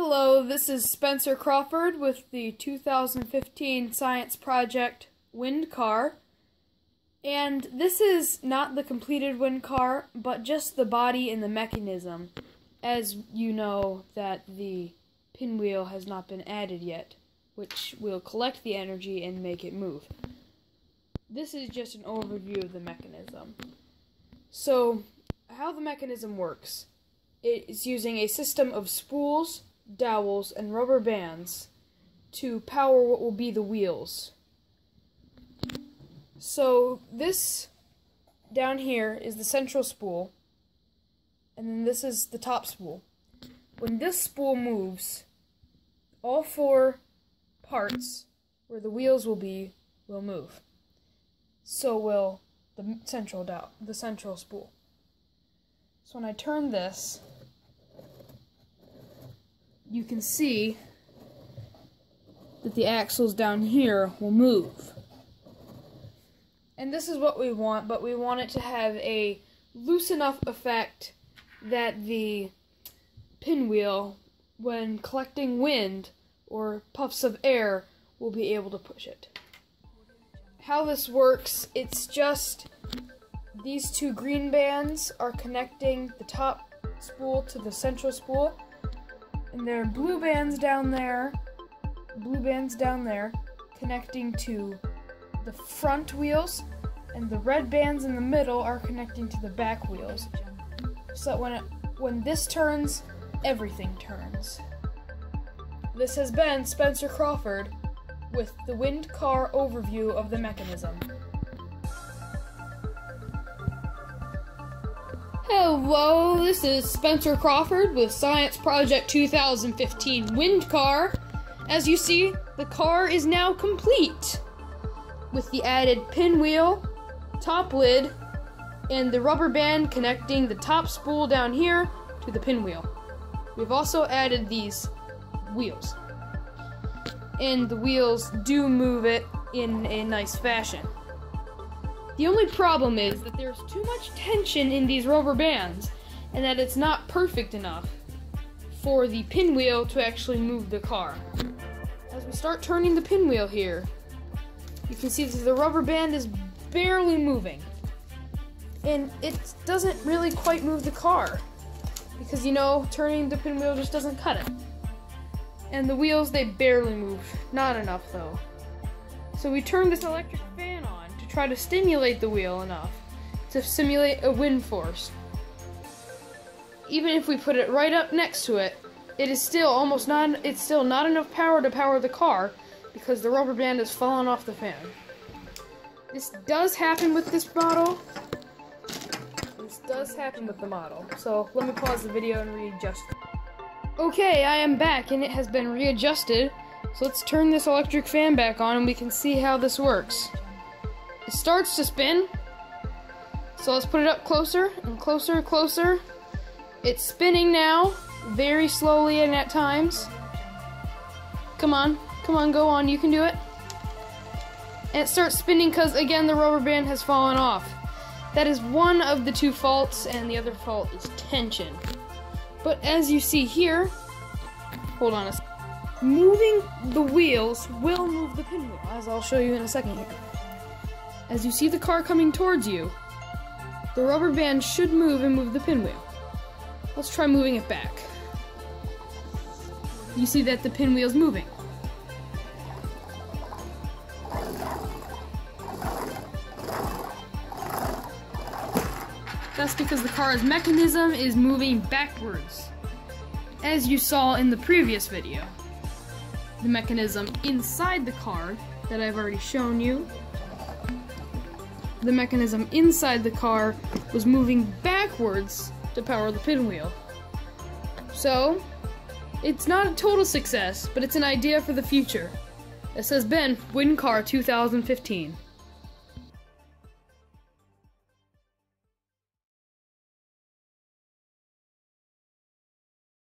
Hello, this is Spencer Crawford with the 2015 science project Wind Car. And this is not the completed wind car, but just the body and the mechanism, as you know that the pinwheel has not been added yet, which will collect the energy and make it move. This is just an overview of the mechanism. So, how the mechanism works. It is using a system of spools, dowels, and rubber bands to power what will be the wheels. So this down here is the central spool, and then this is the top spool. When this spool moves, all four parts where the wheels will be will move. So will the central spool. So when I turn this, you can see that the axles down here will move. And this is what we want, but we want it to have a loose enough effect that the pinwheel, when collecting wind or puffs of air, will be able to push it. How this works, it's just these two green bands are connecting the top spool to the central spool, and there are blue bands down there connecting to the front wheels, and the red bands in the middle are connecting to the back wheels. So when this turns, everything turns. This has been Spencer Crawford with the Wind Car overview of the mechanism. Hello, this is Spencer Crawford with Science Project 2015 Wind Car. As you see, the car is now complete with the added pinwheel, top lid, and the rubber band connecting the top spool down here to the pinwheel. We've also added these wheels, and the wheels do move it in a nice fashion. The only problem is that there's too much tension in these rubber bands, and that it's not perfect enough for the pinwheel to actually move the car. As we start turning the pinwheel here, you can see that the rubber band is barely moving, and it doesn't really quite move the car, because turning the pinwheel just doesn't cut it. And the wheels, they barely move, not enough though. So we turn this electric fan on to try to stimulate the wheel enough to simulate a wind force. Even if we put it right up next to it, it's still not enough power to power the car, because the rubber band has fallen off the fan. This does happen with this model. So let me pause the video and readjust it. Okay, I am back and it has been readjusted. So let's turn this electric fan back on and we can see how this works. It starts to spin. So let's put it up closer and closer and closer. It's spinning now, very slowly and at times. Come on, go on, you can do it. And it starts spinning because, again, the rubber band has fallen off. That is one of the two faults, and the other fault is tension. But as you see here, hold on a second. Moving the wheels will move the pinwheel, as I'll show you in a second here. As you see the car coming towards you, the rubber band should move and move the pinwheel. Let's try moving it back. You see that the pinwheel's moving. That's because the car's mechanism is moving backwards, as you saw in the previous video. The mechanism inside the car that I've already shown you, the mechanism inside the car was moving backwards to power the pinwheel. So, it's not a total success, but it's an idea for the future. This has been Wind Car 2015.